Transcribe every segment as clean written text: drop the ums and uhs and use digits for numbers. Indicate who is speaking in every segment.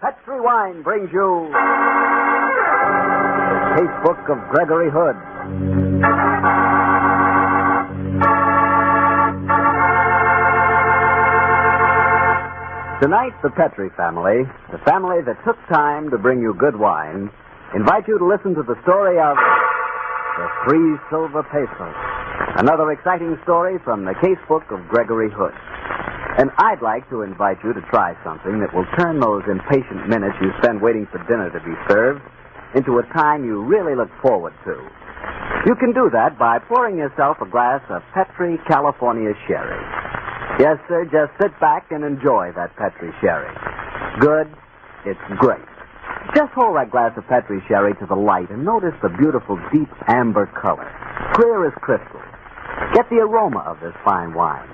Speaker 1: Petri Wine brings you the Casebook of Gregory Hood. Tonight, the Petri family, the family that took time to bring you good wine, invite you to listen to the story of the 3 Silver Pesos. Another exciting story from the Casebook of Gregory Hood. And I'd like to invite you to try something that will turn those impatient minutes you spend waiting for dinner to be served into a time you really look forward to. You can do that by pouring yourself a glass of Petri California Sherry. Yes, sir, just sit back and enjoy that Petri Sherry. Good, it's great. Just hold that glass of Petri Sherry to the light and notice the beautiful deep amber color, clear as crystal. Get the aroma of this fine wine.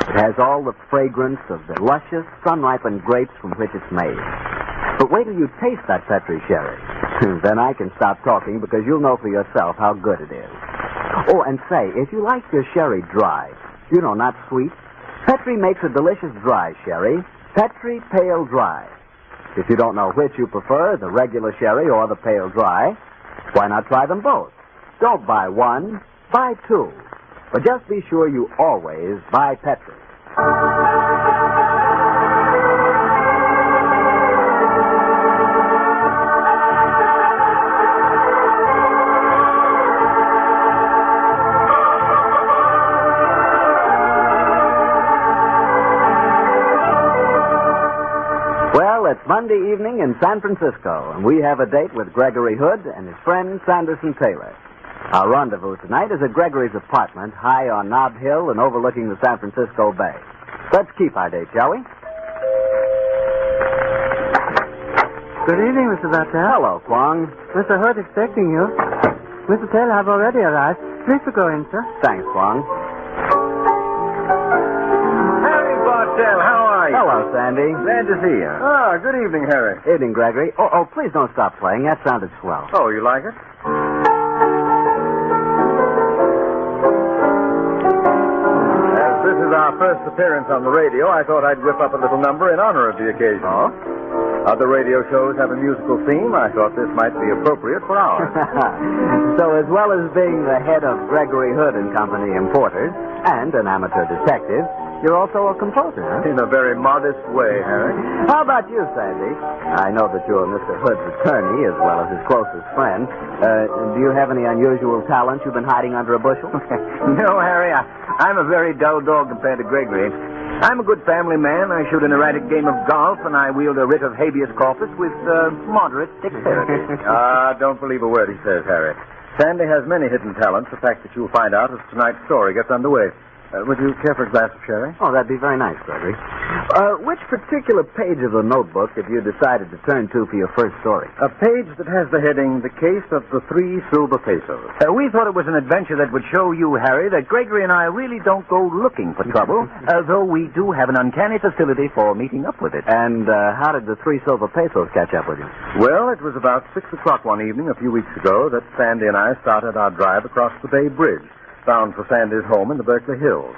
Speaker 1: It has all the fragrance of the luscious, sun-ripened grapes from which it's made. But wait till you taste that Petri Sherry. Then I can stop talking because you'll know for yourself how good it is. Oh, and say, if you like your sherry dry, not sweet, Petri makes a delicious dry sherry, Petri Pale Dry. If you don't know which you prefer, the regular sherry or the pale dry, why not try them both? Don't buy one, buy 2. But just be sure you always buy Petri. Well, it's Monday evening in San Francisco, and we have a date with Gregory Hood and his friend Sanderson Taylor. Our rendezvous tonight is at Gregory's apartment, high on Nob Hill and overlooking the San Francisco Bay. Let's keep our date, shall we?
Speaker 2: Good evening, Mr. Bartell.
Speaker 1: Hello, Kwong.
Speaker 2: Mr. Hood expecting you. Mr. Taylor have already arrived. Please to go in, sir.
Speaker 1: Thanks, Kwong.
Speaker 3: Harry Bartell, how are you?
Speaker 1: Hello, Sandy.
Speaker 3: Glad to see you. Ah, good evening, Harry.
Speaker 1: Evening, Gregory. Oh, please don't stop playing. That sounded swell.
Speaker 3: Oh, you like it? This is our first appearance on the radio. I thought I'd whip up a little number in honor of the occasion.
Speaker 1: Oh?
Speaker 3: Other radio shows have a musical theme. I thought this might be appropriate for ours.
Speaker 1: So as well as being the head of Gregory Hood and Company Importers and an amateur detective, you're also a composer, huh?
Speaker 3: In a very modest way, Harry.
Speaker 1: How about you, Sandy? I know that you're Mr. Hood's attorney as well as his closest friend. Do you have any unusual talents you've been hiding under a bushel?
Speaker 4: No, Harry. I'm a very dull dog compared to Gregory. I'm a good family man. I shoot an erratic game of golf, and I wield a writ of habeas corpus with moderate dexterity.
Speaker 3: Don't believe a word he says, Harry. Sandy has many hidden talents, a fact that you'll find out as tonight's story gets underway. Would you care for a glass of sherry?
Speaker 1: Oh, that'd be very nice, Gregory. Which particular page of the notebook have you decided to turn to for your first story?
Speaker 3: A page that has the heading, The Case of the 3 Silver Pesos.
Speaker 4: We thought it was an adventure that would show you, Harry, that Gregory and I really don't go looking for trouble, although we do have an uncanny facility for meeting up with it.
Speaker 1: And how did the 3 Silver Pesos catch up with you?
Speaker 3: Well, it was about 6 o'clock one evening a few weeks ago that Sandy and I started our drive across the Bay Bridge, bound for Sandy's home in the Berkeley Hills.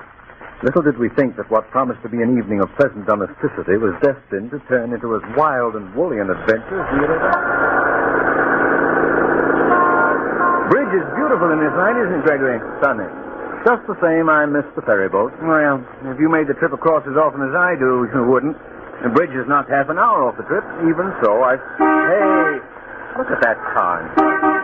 Speaker 3: Little did we think that what promised to be an evening of pleasant domesticity was destined to turn into as wild and woolly an adventure as we had ever.
Speaker 4: Bridge is beautiful in this night, isn't it, Gregory?
Speaker 3: Stunning. Just the same, I missed the ferry boat.
Speaker 4: Well, if you made the trip across as often as I do, you wouldn't. The bridge is not half an hour off the trip.
Speaker 3: Even so, Hey, look at that car.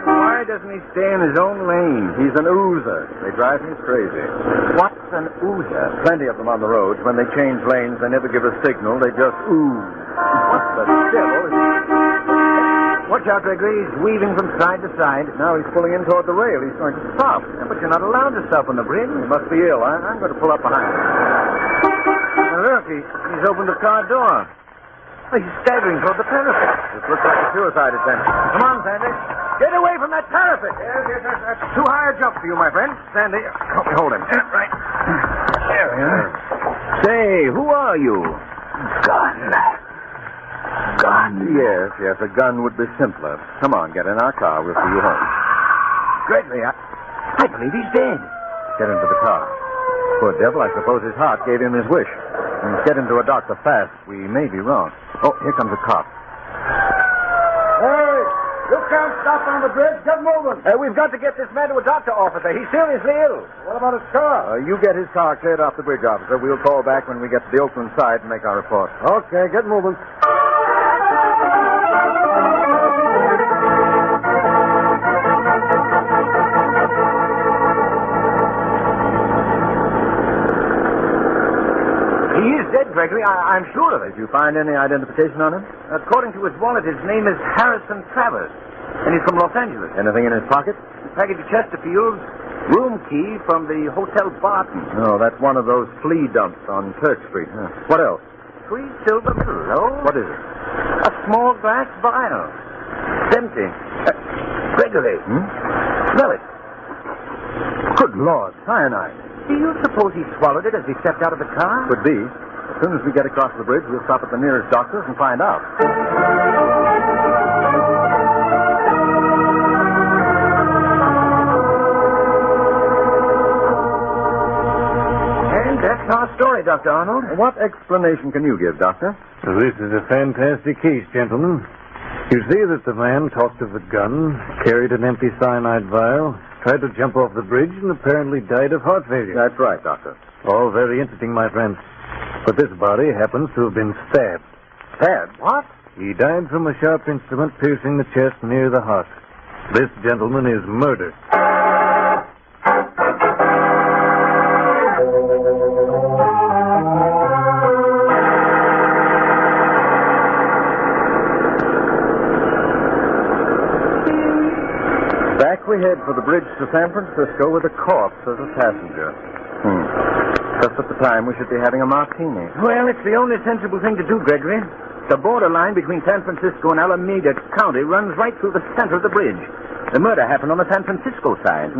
Speaker 4: Why doesn't he stay in his own lane?
Speaker 3: He's an oozer. They drive me crazy.
Speaker 4: What's an oozer?
Speaker 3: Plenty of them on the roads. When they change lanes, they never give a signal. They just ooze. What the devil?
Speaker 4: Watch out, Gregory. He's weaving from side to side.
Speaker 3: Now he's pulling in toward the rail. He's going to stop.
Speaker 4: Yeah, but you're not allowed to stop on the bridge.
Speaker 3: He must be ill. I'm going to pull up behind him.
Speaker 4: Now, look, he's opened the car door. Oh, he's staggering toward the parapet.
Speaker 3: This looks like a suicide attempt.
Speaker 4: Come on, Sandy. Get away from that parapet. Yes, that's too high a jump for you, my friend.
Speaker 3: Sandy, help me hold him.
Speaker 4: Right. There we are. Say, who are you?
Speaker 1: Gun.
Speaker 3: Yes, a gun would be simpler. Come on, get in our car. We'll see you home.
Speaker 4: Gregory, I believe he's dead.
Speaker 3: Get into the car. Poor devil, I suppose his heart gave him his wish. Get him to a doctor fast. We may be wrong. Oh, here comes a cop. You can't stop on the bridge. Get moving.
Speaker 4: We've got to get this man to a doctor, officer. He's seriously ill.
Speaker 3: What about his car?
Speaker 5: You get his car cleared off the bridge, officer. We'll call back when we get to the Oakland side and make our report.
Speaker 3: Okay, get moving.
Speaker 4: He is dead, Gregory. I'm sure of it.
Speaker 5: Did you find any identification on him?
Speaker 4: According to his wallet, his name is Harrison Travers, and he's from Los Angeles.
Speaker 5: Anything in his pocket?
Speaker 4: Package of Chesterfield's, room key from the Hotel Barton.
Speaker 5: No, that's one of those flea dumps on Turk Street. Huh. What else?
Speaker 4: 3 silver pillows.
Speaker 5: What is it?
Speaker 4: A small glass vial. It's empty. Gregory. Smell it.
Speaker 5: Good Lord, cyanide.
Speaker 4: Do you suppose he swallowed it as he stepped out of the car?
Speaker 5: Could be. As soon as we get across the bridge, we'll stop at the nearest doctor's and find out.
Speaker 4: And that's our story, Dr. Arnold.
Speaker 5: What explanation can you give, Doctor?
Speaker 6: This is a fantastic case, gentlemen. You see that the man talked of the gun, carried an empty cyanide vial, tried to jump off the bridge, and apparently died of heart failure.
Speaker 5: That's right, Doctor.
Speaker 6: All very interesting, my friends. But this body happens to have been stabbed.
Speaker 5: Stabbed?
Speaker 6: What? He died from a sharp instrument piercing the chest near the heart. This gentleman is murdered.
Speaker 5: Back we head for the bridge to San Francisco with a corpse as a passenger. Just at the time we should be having a martini.
Speaker 4: Well, it's the only sensible thing to do, Gregory. The borderline between San Francisco and Alameda County runs right through the center of the bridge. The murder happened on the San Francisco side.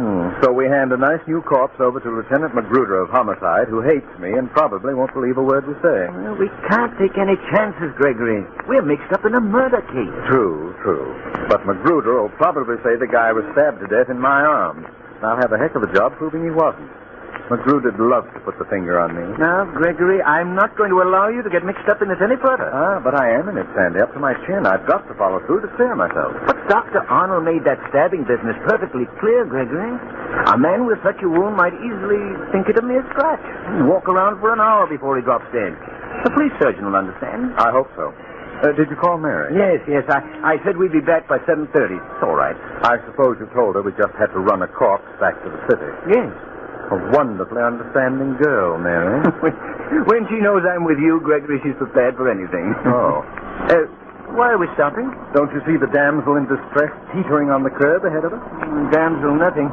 Speaker 5: So we hand a nice new corpse over to Lieutenant Magruder of Homicide, who hates me and probably won't believe a word we say.
Speaker 4: Well, we can't take any chances, Gregory. We're mixed up in a murder case.
Speaker 5: True. But Magruder will probably say the guy was stabbed to death in my arms. And I'll have a heck of a job proving he wasn't. Magruder'd love to put the finger on me.
Speaker 4: Now, Gregory, I'm not going to allow you to get mixed up in this any further.
Speaker 5: But I am in it, Sandy, up to my chin. I've got to follow through to clear myself.
Speaker 4: But Dr. Arnold made that stabbing business perfectly clear, Gregory. A man with such a wound might easily think it a mere scratch and walk around for an hour before he drops dead. The police surgeon will understand.
Speaker 5: I hope so. Did you call Mary?
Speaker 4: Yes. I said we'd be back by 7:30. It's all right.
Speaker 5: I suppose you told her we just had to run a corpse back to the city.
Speaker 4: Yes.
Speaker 5: A wonderfully understanding girl, Mary.
Speaker 4: When she knows I'm with you, Gregory, she's prepared for anything.
Speaker 5: Oh.
Speaker 4: Why are we stopping?
Speaker 5: Don't you see the damsel in distress teetering on the curb ahead of us?
Speaker 4: Damsel, nothing.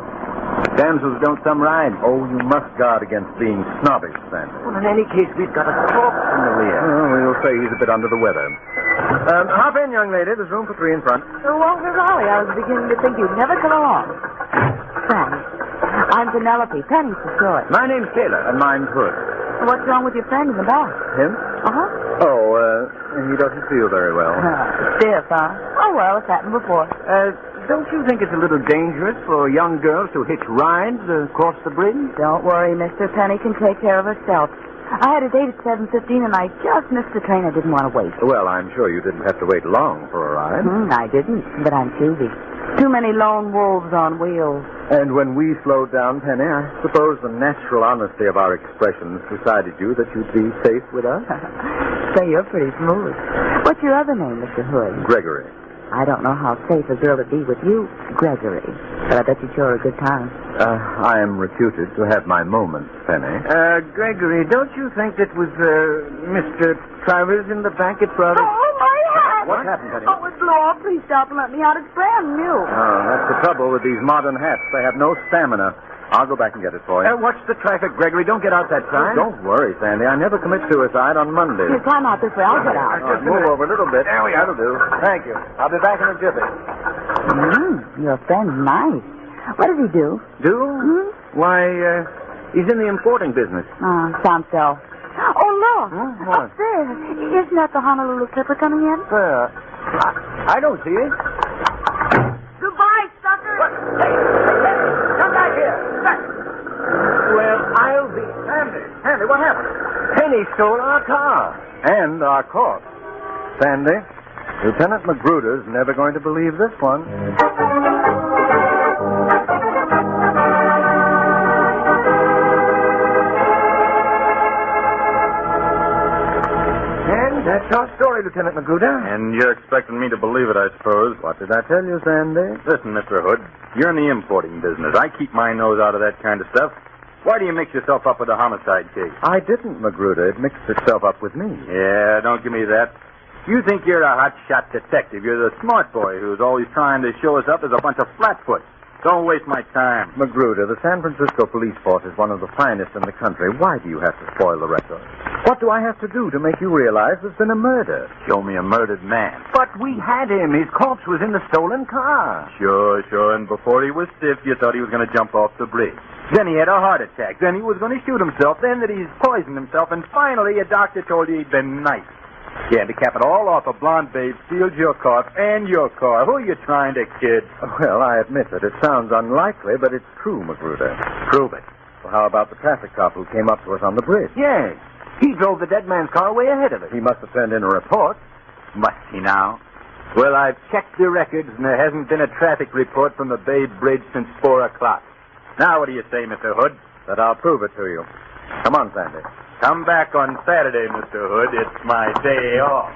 Speaker 4: Damsels don't some ride.
Speaker 5: Oh, you must guard against being snobbish, Sandy.
Speaker 4: Well, in any case, we've got a corpse in the rear.
Speaker 5: We'll say he's a bit under the weather. Hop in, young lady. There's room for 3 in front.
Speaker 7: Oh, Walter Raleigh, I was beginning to think you'd never come along. Thanks. I'm Penelope. Penny's for short.
Speaker 4: My name's Taylor.
Speaker 5: And mine's Hood.
Speaker 7: What's wrong with your friend in the back?
Speaker 5: Him?
Speaker 7: Uh-huh.
Speaker 5: Oh, he doesn't feel very well.
Speaker 7: Stiff, huh? Oh, well, it's happened before.
Speaker 4: Don't you think it's a little dangerous for young girls to hitch rides across the bridge?
Speaker 7: Don't worry, mister. Penny can take care of herself. I had a date at 7:15, and I just missed the train I didn't want to waste.
Speaker 5: Well, I'm sure you didn't have to wait long for a ride.
Speaker 7: I didn't, but I'm choosy. Too many lone wolves on wheels.
Speaker 5: And when we slowed down, Penny, I suppose the natural honesty of our expressions decided you that you'd be safe with us?
Speaker 7: Say, you're pretty smooth. What's your other name, Mr. Hood?
Speaker 5: Gregory.
Speaker 7: I don't know how safe a girl would be with you, Gregory, but I bet you'd show her a good time.
Speaker 5: I am reputed to have my moments, Penny.
Speaker 4: Gregory, don't you think that with Mr. Travers in the back, it's rather...
Speaker 7: Oh, my hat!
Speaker 5: What happened, Penny?
Speaker 7: Oh, it blew off. Please stop and let me out. It's brand new.
Speaker 5: Oh, that's the trouble with these modern hats. They have no stamina. I'll go back and get it for you.
Speaker 4: watch the traffic, Gregory. Don't get out that side.
Speaker 5: Don't worry, Sandy. I never commit suicide on Mondays.
Speaker 7: Here, climb out this way. I'll get out.
Speaker 5: Move over a little bit.
Speaker 4: There we are.
Speaker 5: That'll do. Thank you. I'll be back in a jiffy.
Speaker 7: Your friend's nice. What does he do?
Speaker 4: Do? Why, he's in the importing business.
Speaker 7: Sounds so. Oh, look.
Speaker 5: What?
Speaker 7: Up there. Isn't that the Honolulu Clipper coming in?
Speaker 4: I don't see it.
Speaker 7: Goodbye, sucker.
Speaker 4: Come back here. Well, I'll be...
Speaker 5: Sandy, what happened?
Speaker 4: Penny stole our car.
Speaker 5: And our corpse. Sandy,
Speaker 3: Lieutenant Magruder's never going to believe this one.
Speaker 4: And that's our story, Lieutenant Magruder.
Speaker 5: And you're expecting me to believe it, I suppose.
Speaker 3: What did I tell you, Sandy?
Speaker 5: Listen, Mr. Hood, you're in the importing business. I keep my nose out of that kind of stuff. Why do you mix yourself up with a homicide case?
Speaker 3: I didn't, Magruder. It mixed itself up with me.
Speaker 5: Yeah, don't give me that. You think you're a hot-shot detective. You're the smart boy who's always trying to show us up as a bunch of flatfoots. Don't waste my time.
Speaker 3: Magruder, the San Francisco police force is one of the finest in the country. Why do you have to spoil the record? What do I have to do to make you realize there's been a murder?
Speaker 5: Show me a murdered man.
Speaker 4: But we had him. His corpse was in the stolen car.
Speaker 5: Sure. And before he was stiff, you thought he was going to jump off the bridge. Then he had a heart attack. Then he was going to shoot himself. Then that he's poisoned himself. And finally, a doctor told you he'd been knifed. Yeah, to cap it all off, a blonde babe steals your car and your car. Who are you trying to kid?
Speaker 3: Well, I admit that it sounds unlikely, but it's true, Magruder.
Speaker 5: Prove it.
Speaker 3: Well, how about the traffic cop who came up to us on the bridge?
Speaker 4: Yes. He drove the dead man's car way ahead of us.
Speaker 3: He must have turned in a report.
Speaker 5: Must he now? Well, I've checked the records, and there hasn't been a traffic report from the Bay Bridge since 4 o'clock. Now, what do you say, Mr. Hood?
Speaker 3: That I'll prove it to you. Come on, Sandy.
Speaker 5: Come back on Saturday, Mr. Hood. It's my day off.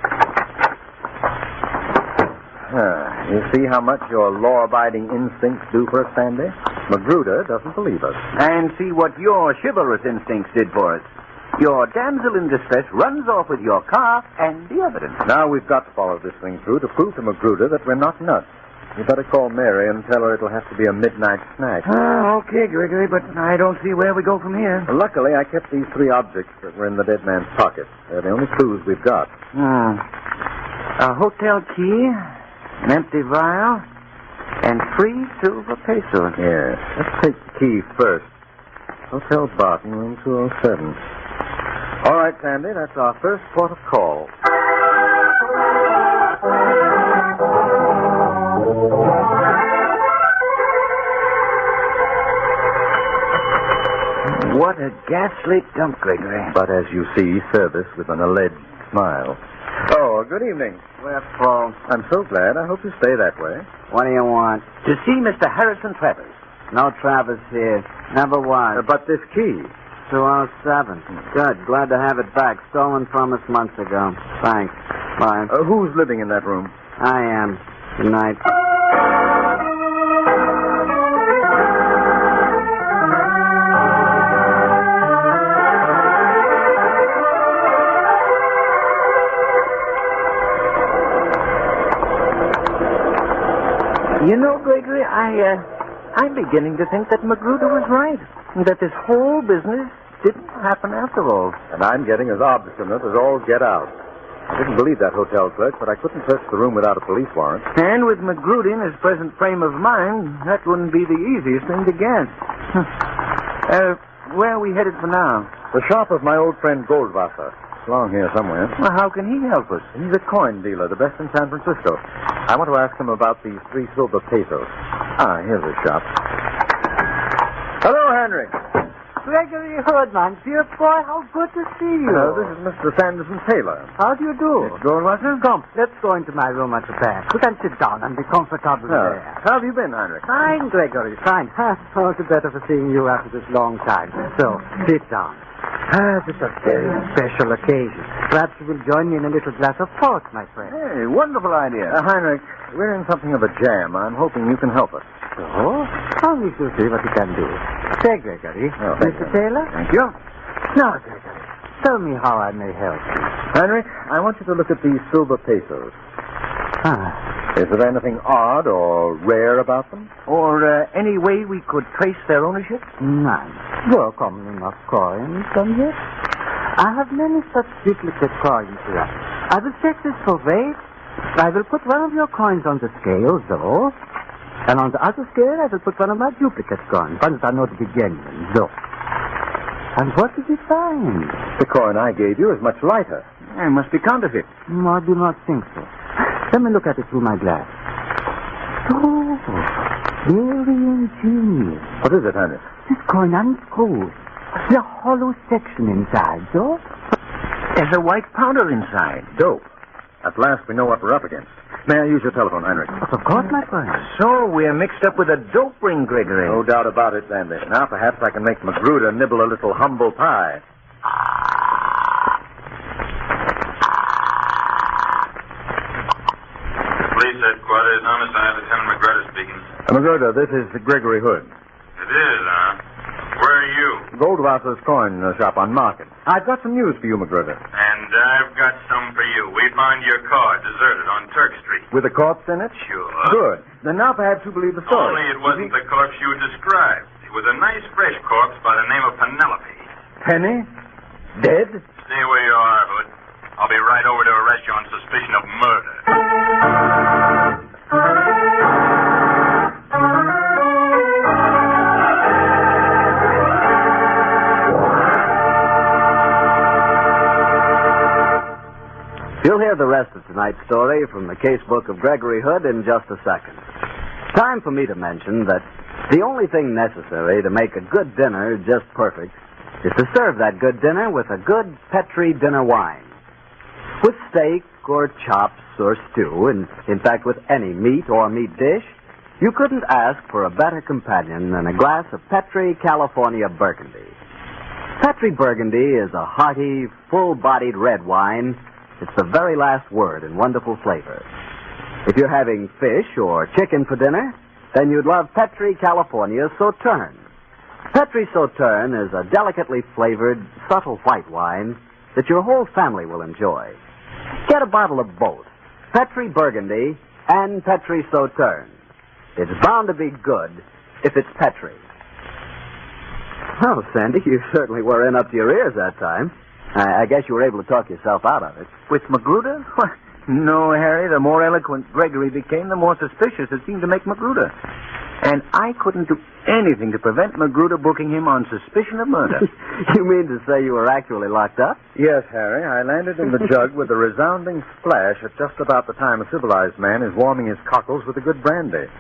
Speaker 3: You see how much your law-abiding instincts do for us, Sandy? Magruder doesn't believe us.
Speaker 4: And see what your chivalrous instincts did for us. Your damsel in distress runs off with your car and the evidence.
Speaker 3: Now we've got to follow this thing through to prove to Magruder that we're not nuts. You better call Mary and tell her it'll have to be a midnight snack.
Speaker 4: Okay, Gregory, but I don't see where we go from here.
Speaker 3: Well, luckily, I kept these 3 objects that were in the dead man's pocket. They're the only clues we've got.
Speaker 4: A hotel key, an empty vial, and 3 silver pesos.
Speaker 3: Yeah. Let's take the key first. Hotel Barton, room 207. All right, Sandy, that's our first port of call.
Speaker 4: What a ghastly dump, Gregory.
Speaker 3: But as you see, service with an alleged smile. Oh, good evening.
Speaker 1: Where for?
Speaker 3: I'm so glad. I hope you stay that way.
Speaker 1: What do you want?
Speaker 4: To see Mr. Harrison Travers.
Speaker 1: No Travers here. Never was.
Speaker 3: But this key.
Speaker 1: 207. Good. Glad to have it back. Stolen from us months ago. Thanks. Bye.
Speaker 3: Who's living in that room?
Speaker 1: I am. Good night.
Speaker 4: You know, Gregory, I'm beginning to think that Magruder was right. That this whole business didn't happen after all.
Speaker 3: And I'm getting as obstinate as all get out. I didn't believe that hotel clerk, but I couldn't search the room without a police warrant.
Speaker 4: And with Magruder in his present frame of mind, that wouldn't be the easiest thing to guess. Where are we headed for now?
Speaker 3: The shop of my old friend Goldwasser. It's along here somewhere.
Speaker 4: Well, how can he help us?
Speaker 3: He's a coin dealer, the best in San Francisco. I want to ask him about these 3 silver pesos. Here's his shop. Hello, Henry.
Speaker 2: Gregory Hood, man. Dear boy, how good to see you.
Speaker 3: Hello, this is Mr. Sanderson Taylor.
Speaker 2: How do you do?
Speaker 3: Miss Goldwasser?
Speaker 2: Come, let's go into my room at the back. We can sit down and be comfortable there.
Speaker 3: How have you been, Heinrich?
Speaker 2: Fine, Gregory, fine. Oh, it's better for seeing you after this long time. So, sit down. This is a very special occasion. Perhaps you will join me in a little glass of port, my friend.
Speaker 4: Hey, wonderful idea.
Speaker 3: Heinrich, we're in something of a jam. I'm hoping you can help us.
Speaker 2: Oh? Oh, we shall see what we can do. Say, Gregory.
Speaker 3: Oh, thank
Speaker 2: Mr.
Speaker 3: you.
Speaker 2: Taylor?
Speaker 3: Thank you.
Speaker 2: Now, Gregory, tell me how I may help you.
Speaker 3: Heinrich, I want you to look at these silver pesos. Is there anything odd or rare about them?
Speaker 4: Or any way we could trace their ownership?
Speaker 2: None. Well, common enough coins, and yet I have many such duplicate coins here. I will check this for weight. I will put one of your coins on the scale, though. And on the other scale, I will put one of my duplicate coins. Ones are not the genuine, though. And what did you find?
Speaker 3: The coin I gave you is much lighter.
Speaker 4: It must be counterfeit.
Speaker 2: I do not think so. Let me look at it through my glass. Oh, very ingenious.
Speaker 3: What is it, Heinrich?
Speaker 2: This coin unscrews. The hollow section inside, though.
Speaker 4: There's a white powder inside.
Speaker 3: Dope. At last we know what we're up against. May I use your telephone, Heinrich?
Speaker 2: Of course, my friend.
Speaker 4: So we're mixed up with a dope ring, Gregory.
Speaker 3: No doubt about it, Sandy. Now perhaps I can make Magruder nibble a little humble pie.
Speaker 8: Police headquarters, homicide, Lieutenant McGruder speaking.
Speaker 3: Magruder, this is Gregory Hood.
Speaker 8: It is, huh? Where are you?
Speaker 3: Goldwasser's coin shop on Market. I've got some news for you, Magruder.
Speaker 8: And I've got some for you. We found your car deserted on Turk Street.
Speaker 3: With a corpse in it?
Speaker 8: Sure.
Speaker 3: Good. Then now perhaps you believe the story.
Speaker 8: Only it wasn't the corpse you described. It was a nice, fresh corpse by the name of Penelope.
Speaker 3: Penny? Dead?
Speaker 8: Stay where you are, Hood. I'll be right over to arrest you on suspicion of murder.
Speaker 1: You'll hear the rest of tonight's story from the Casebook of Gregory Hood in just a second. Time for me to mention that the only thing necessary to make a good dinner just perfect is to serve that good dinner with a good Petri dinner wine. With steak or chops or stew, and in fact with any meat or meat dish, you couldn't ask for a better companion than a glass of Petri California Burgundy. Petri Burgundy is a hearty, full-bodied red wine. It's the very last word in wonderful flavor. If you're having fish or chicken for dinner, then you'd love Petri California Sauterne. Petri Sauterne is a delicately flavored, subtle white wine that your whole family will enjoy. Get a bottle of both, Petri Burgundy and Petri Sauterne. It's bound to be good if it's Petri. Oh, Sandy, you certainly were in up to your ears that time. I guess you were able to talk yourself out of it.
Speaker 4: With Magruder? No, Harry. The more eloquent Gregory became, the more suspicious it seemed to make Magruder. And I couldn't do anything to prevent Magruder booking him on suspicion of murder.
Speaker 1: You mean to say you were actually locked up?
Speaker 3: Yes, Harry. I landed in the jug with a resounding splash at just about the time a civilized man is warming his cockles with a good brandy.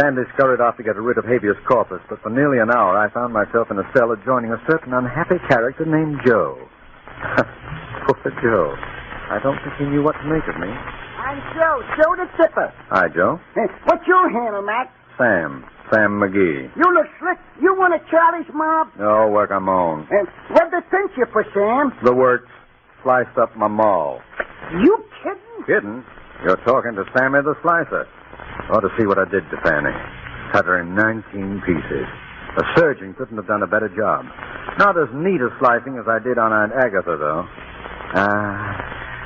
Speaker 3: Sandy scurried off to get rid of habeas corpus, but for nearly an hour I found myself in a cell adjoining a certain unhappy character named Joe. Poor Joe. I don't think he knew what to make of me.
Speaker 9: I'm Joe the Tipper.
Speaker 3: Hi, Joe.
Speaker 9: What's your handle, Mac?
Speaker 3: Sam McGee.
Speaker 9: You look slick. You one of Charlie's mob?
Speaker 3: No, work on my own.
Speaker 9: What'd they pinch you for, Sam?
Speaker 3: The works sliced up my maul.
Speaker 9: You kidding?
Speaker 3: Kidding? You're talking to Sammy the Slicer. Ought to see what I did to Fanny. Cut her in 19 pieces. A surgeon couldn't have done a better job. Not as neat a slicing as I did on Aunt Agatha, though.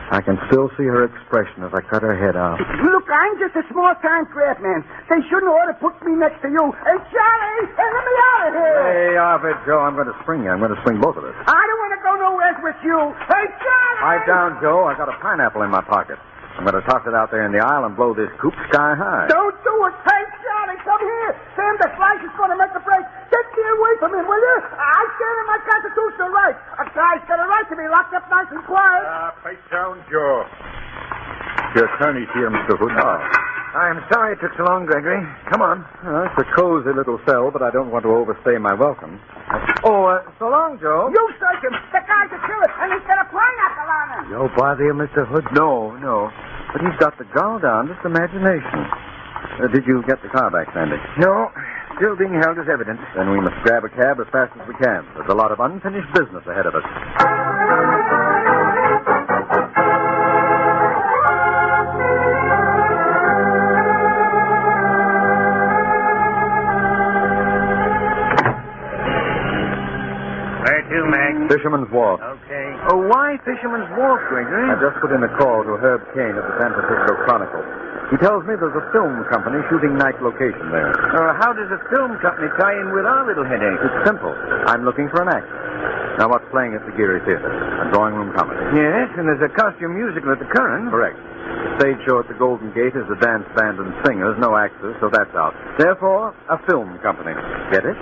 Speaker 3: I can still see her expression as I cut her head off.
Speaker 9: Look, I'm just a small-time craftsman. They shouldn't ought to put me next to you. Hey, Charlie, let me out of here.
Speaker 3: Hey, off it, Joe. I'm going to spring you. I'm going to spring both of us.
Speaker 9: I don't want to go nowhere with you. Hey, Charlie!
Speaker 3: Pipe down, Joe. I got a pineapple in my pocket. I'm going to toss it out there in the aisle and blow this coop sky high.
Speaker 9: Don't do it. Hey, Charlie, come here. Sam, the Slice is going to make a break. Get me away from him, will you? I stand in my constitutional right. A guy's got a right to be locked up nice and quiet.
Speaker 5: Pipe down, Joe. Your attorney's here, Mr. Hood.
Speaker 3: Oh. I'm sorry it took so long, Gregory. Come on. It's a cozy little cell, but I don't want to overstay my welcome. So long, Joe.
Speaker 9: You search him. The guy's a killer, and he's got a pineapple on him.
Speaker 3: No bother you, Mr. Hood? No. But he's got the gall down, just imagination. Did you get the car back, Sandy? No. Still being held as evidence. Then we must grab a cab as fast as we can. There's a lot of unfinished business ahead of us.
Speaker 8: Where to, Mac?
Speaker 3: Fisherman's Wharf.
Speaker 8: Okay.
Speaker 4: Oh, why Fisherman's Wharf, Gregory?
Speaker 3: I just put in a call to Herb Kane at the San Francisco Chronicle. He tells me there's a film company shooting night location there.
Speaker 4: How does a film company tie in with our little headache?
Speaker 3: It's simple. I'm looking for an actor. Now, what's playing at the Geary Theater? A drawing room comedy.
Speaker 4: Yes, and there's a costume musical at the Curran.
Speaker 3: Correct. The stage show at the Golden Gate is a dance band and singers, no actors, so that's out. Therefore, a film company. Get it?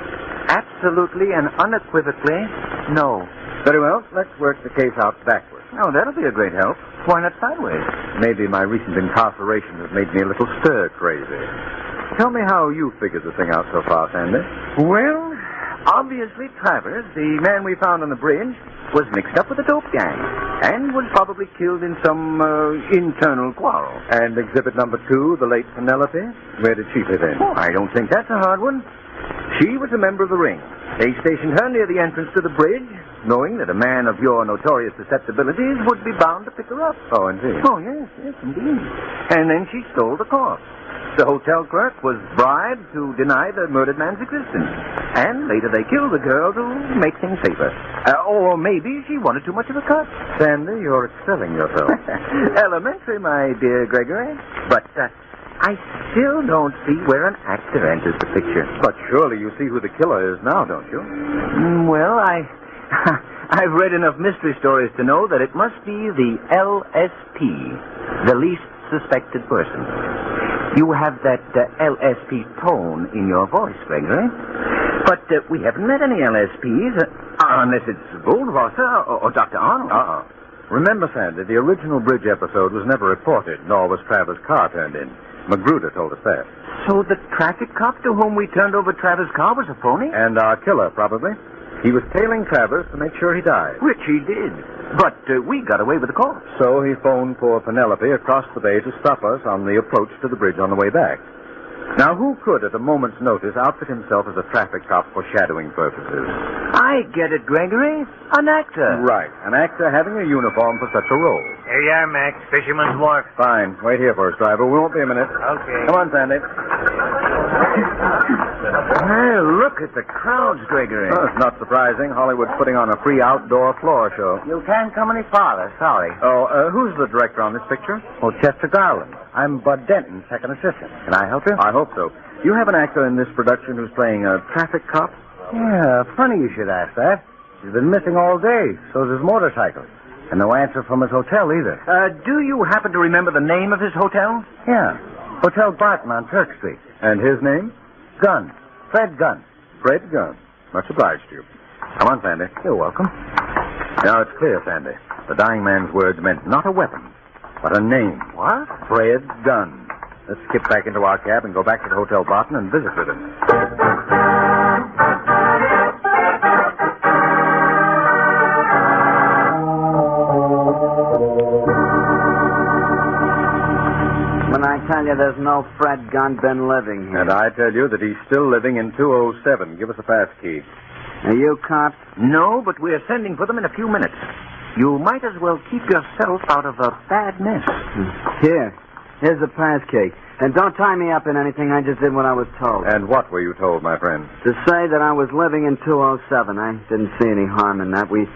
Speaker 4: Absolutely and unequivocally, no.
Speaker 3: Very well. Let's work the case out backwards.
Speaker 4: Oh, that'll be a great help. Why not sideways?
Speaker 3: Maybe my recent incarceration has made me a little stir-crazy. Tell me how you figured the thing out so far, Sandy.
Speaker 4: Well, Obviously, Travers, the man we found on the bridge, was mixed up with the dope gang and was probably killed in some internal quarrel.
Speaker 3: And exhibit number 2, the late Penelope, where did she fit in?
Speaker 4: Oh, I don't think that's a hard one. She was a member of the ring. They stationed her near the entrance to the bridge, knowing that a man of your notorious susceptibilities would be bound to pick her up.
Speaker 3: Oh, indeed.
Speaker 4: Oh, yes, indeed. And then she stole the corpse. The hotel clerk was bribed to deny the murdered man's existence. And later they killed the girl to make things safer. Or maybe she wanted too much of a cut.
Speaker 3: Sandy, you're excelling yourself.
Speaker 4: Elementary, my dear Gregory. But I still don't see where an actor enters the picture.
Speaker 3: But surely you see who the killer is now, don't you?
Speaker 4: Well, I've read enough mystery stories to know that it must be the LSP, the least suspected person. You have that LSP tone in your voice, Gregory. But we haven't met any LSPs, unless it's Goldwasser or Dr. Arnold.
Speaker 3: Remember, Sandy, the original bridge episode was never reported, nor was Travers' car turned in. Magruder told us that.
Speaker 4: So the traffic cop to whom we turned over Travers' car was a phony?
Speaker 3: And our killer, probably. He was tailing Travers to make sure he died.
Speaker 4: Which he did. But we got away with the corpse.
Speaker 3: So he phoned poor Penelope across the bay to stop us on the approach to the bridge on the way back. Now, who could, at a moment's notice, outfit himself as a traffic cop for shadowing purposes?
Speaker 4: I get it, Gregory. An actor.
Speaker 3: Right. An actor having a uniform for such a role.
Speaker 5: Here you are, Max. Fisherman's wharf.
Speaker 3: Fine. Wait here for us, driver. We won't be a minute.
Speaker 5: Okay.
Speaker 3: Come on, Sandy.
Speaker 4: Hey, look at the crowds, Gregory.
Speaker 3: Oh, it's not surprising. Hollywood's putting on a free outdoor floor show.
Speaker 4: You can't come any farther, sorry.
Speaker 3: Oh, who's the director on this picture?
Speaker 2: Oh, Chester Garland. I'm Bud Denton, second assistant. Can I help you?
Speaker 3: I hope so. You have an actor in this production who's playing a traffic cop?
Speaker 2: Yeah, funny you should ask that. He's been missing all day. So's his motorcycle. And no answer from his hotel either.
Speaker 4: Do you happen to remember the name of his hotel?
Speaker 2: Yeah. Hotel Barton on Turk Street.
Speaker 3: And his name?
Speaker 2: Gunn. Fred Gunn.
Speaker 3: Fred Gunn. Much obliged to you. Come on, Sandy.
Speaker 2: You're welcome.
Speaker 3: Now, it's clear, Sandy. The dying man's words meant not a weapon, but a name.
Speaker 2: What?
Speaker 3: Fred Gunn. Let's skip back into our cab and go back to the Hotel Barton and visit with him.
Speaker 1: When I tell you there's no Fred Gunn been living here.
Speaker 3: And I tell you that he's still living in 207. Give us a pass key.
Speaker 1: Are you cops?
Speaker 4: No, but we're sending for them in a few minutes. You might as well keep yourself out of a bad mess.
Speaker 1: Here's the pass key. And don't tie me up in anything. I just did what I was told.
Speaker 3: And what were you told, my friend?
Speaker 1: To say that I was living in 207. I didn't see any harm in that. We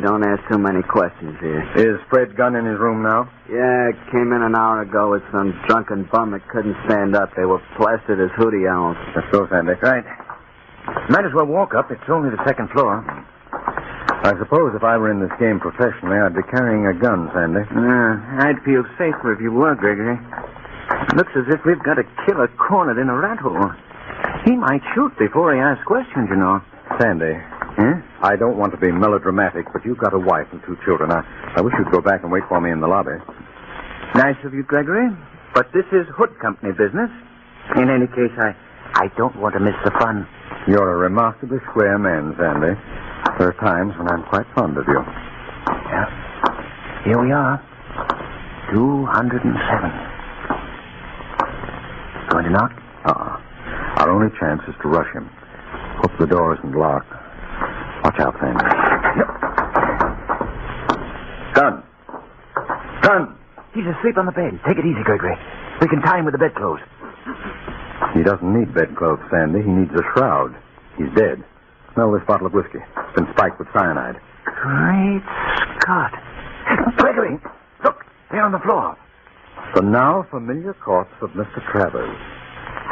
Speaker 1: don't ask too many questions here.
Speaker 3: Is Fred Gunn in his room now?
Speaker 1: Yeah, came in an hour ago with some drunken bum that couldn't stand up. They were plastered as hootie owls.
Speaker 3: Let's go, Sandy.
Speaker 4: Right. Might as well walk up. It's only the second floor.
Speaker 3: I suppose if I were in this game professionally, I'd be carrying a gun, Sandy.
Speaker 4: I'd feel safer if you were, Gregory. Looks as if we've got a killer cornered in a rat hole. He might shoot before he asks questions, you know.
Speaker 3: Sandy.
Speaker 4: Huh?
Speaker 3: I don't want to be melodramatic, but you've got a wife and 2 children. I wish you'd go back and wait for me in the lobby.
Speaker 4: Nice of you, Gregory. But this is Hood Company business. In any case, I don't want to miss the fun.
Speaker 3: You're a remarkably square man, Sandy. There are times when I'm quite fond of you.
Speaker 4: Yeah. Here we are. 207. Going to knock?
Speaker 3: Our only chance is to rush him. Hope the door isn't locked. Watch out, Sandy. Gun! Gun!
Speaker 4: He's asleep on the bed. Take it easy, Gregory. We can tie him with the bedclothes.
Speaker 3: He doesn't need bedclothes, Sandy. He needs a shroud. He's dead. Smell this bottle of whiskey. It's been spiked with cyanide.
Speaker 4: Great Scott. Gregory, look. They're on the floor.
Speaker 3: The now familiar corpse of Mr. Travers.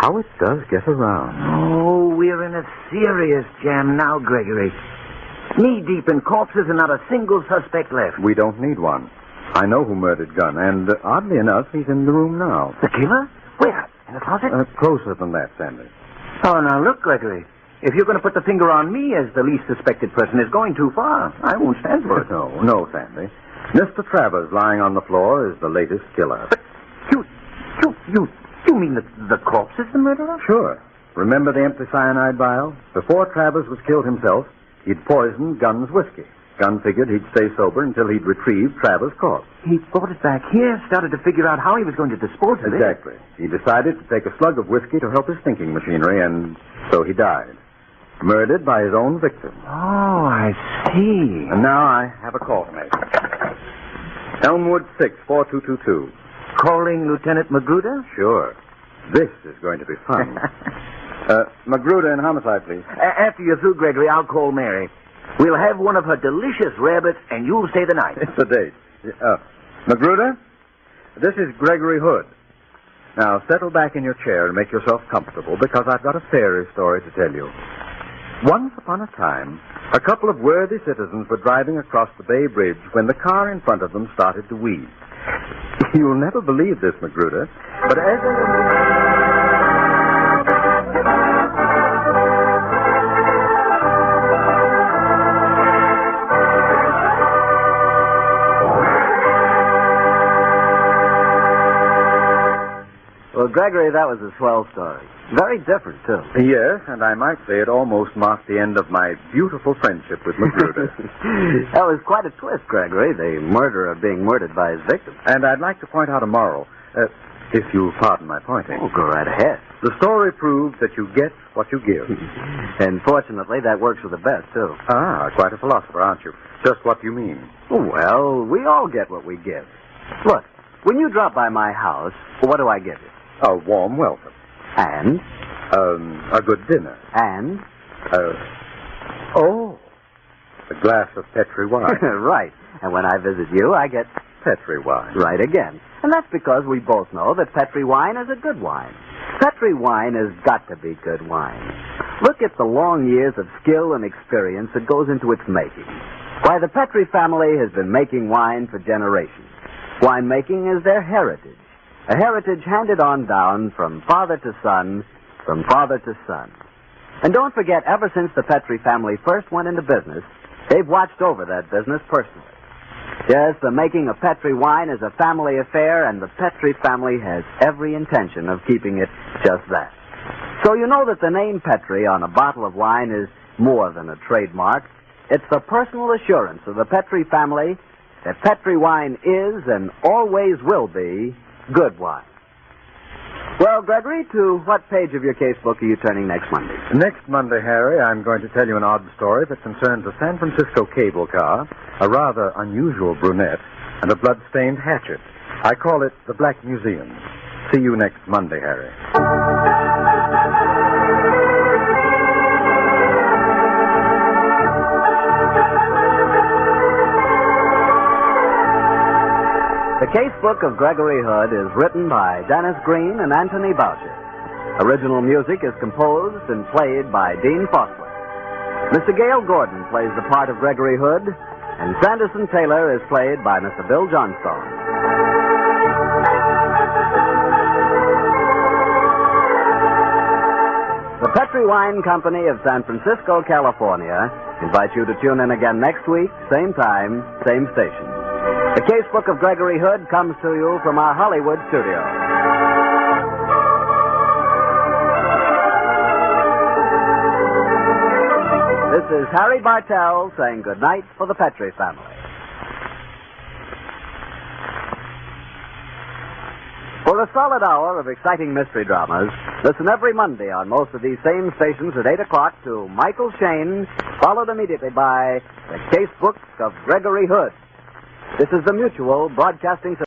Speaker 3: How it does get around.
Speaker 4: Oh, we're in a serious jam now, Gregory. Knee-deep in corpses and not a single suspect left.
Speaker 3: We don't need one. I know who murdered Gunn, and oddly enough, he's in the room now.
Speaker 4: The killer? Where? In the closet?
Speaker 3: Closer than that, Sandy.
Speaker 4: Oh, now look, Gregory. If you're going to put the finger on me as the least suspected person, it's going too far. I won't stand for it.
Speaker 3: No, Sandy. Mr. Travers lying on the floor is the latest killer.
Speaker 4: But you mean the corpse is the murderer?
Speaker 3: Sure. Remember the empty cyanide vial? Before Travers was killed himself, he'd poisoned Gunn's whiskey. Gunn figured he'd stay sober until he'd retrieved Travers' corpse.
Speaker 4: He brought it back here, started to figure out how he was going to dispose of it.
Speaker 3: Exactly. He decided to take a slug of whiskey to help his thinking machinery, and so he died. Murdered by his own victim.
Speaker 4: Oh, I see.
Speaker 3: And now I have a call to make. Elmwood 6, 4222.
Speaker 4: Calling Lieutenant Magruder?
Speaker 3: Sure. This is going to be fun. Magruder in homicide, please.
Speaker 4: After you're through, Gregory, I'll call Mary. We'll have one of her delicious rabbits, and you'll stay the night.
Speaker 3: It's a date. Magruder, this is Gregory Hood. Now, settle back in your chair and make yourself comfortable, because I've got a fairy story to tell you. Once upon a time, a couple of worthy citizens were driving across the Bay Bridge when the car in front of them started to wheeze. You'll never believe this, Magruder, but as they were...
Speaker 1: Well, Gregory, that was a swell story. Very different, too.
Speaker 3: Yes, and I might say it almost marked the end of my beautiful friendship with Magruder.
Speaker 1: That was quite a twist, Gregory, the murderer being murdered by his victim.
Speaker 3: And I'd like to point out a moral, if you'll pardon my pointing.
Speaker 1: Oh, go right ahead.
Speaker 3: The story proves that you get what you give.
Speaker 1: And fortunately, that works for the best, too.
Speaker 3: Ah, quite a philosopher, aren't you? Just what do you mean?
Speaker 1: Well, we all get what we give. Look, when you drop by my house, what do I give you?
Speaker 3: A warm welcome.
Speaker 1: And?
Speaker 3: A good dinner.
Speaker 1: And?
Speaker 3: A glass of Petri wine.
Speaker 1: Right. And when I visit you, I get...
Speaker 3: Petri wine.
Speaker 1: Right again. And that's because we both know that Petri wine is a good wine. Petri wine has got to be good wine. Look at the long years of skill and experience that goes into its making. Why, the Petri family has been making wine for generations. Winemaking is their heritage. A heritage handed on down from father to son, from father to son. And don't forget, ever since the Petri family first went into business, they've watched over that business personally. Yes, the making of Petri wine is a family affair, and the Petri family has every intention of keeping it just that. So you know that the name Petri on a bottle of wine is more than a trademark. It's the personal assurance of the Petri family that Petri wine is and always will be good wine. Well, Gregory, to what page of your casebook are you turning next Monday?
Speaker 3: Next Monday, Harry, I'm going to tell you an odd story that concerns a San Francisco cable car, a rather unusual brunette, and a blood-stained hatchet. I call it the Black Museum. See you next Monday, Harry.
Speaker 1: The Casebook of Gregory Hood is written by Dennis Green and Anthony Boucher. Original music is composed and played by Dean Fossler. Mr. Gale Gordon plays the part of Gregory Hood, and Sanderson Taylor is played by Mr. Bill Johnstone. The Petri Wine Company of San Francisco, California, invites you to tune in again next week, same time, same station. The Casebook of Gregory Hood comes to you from our Hollywood studio. This is Harry Bartell saying good night for the Petri family. For a solid hour of exciting mystery dramas, listen every Monday on most of these same stations at 8 o'clock to Michael Shayne, followed immediately by The Casebook of Gregory Hood. This is the Mutual Broadcasting System.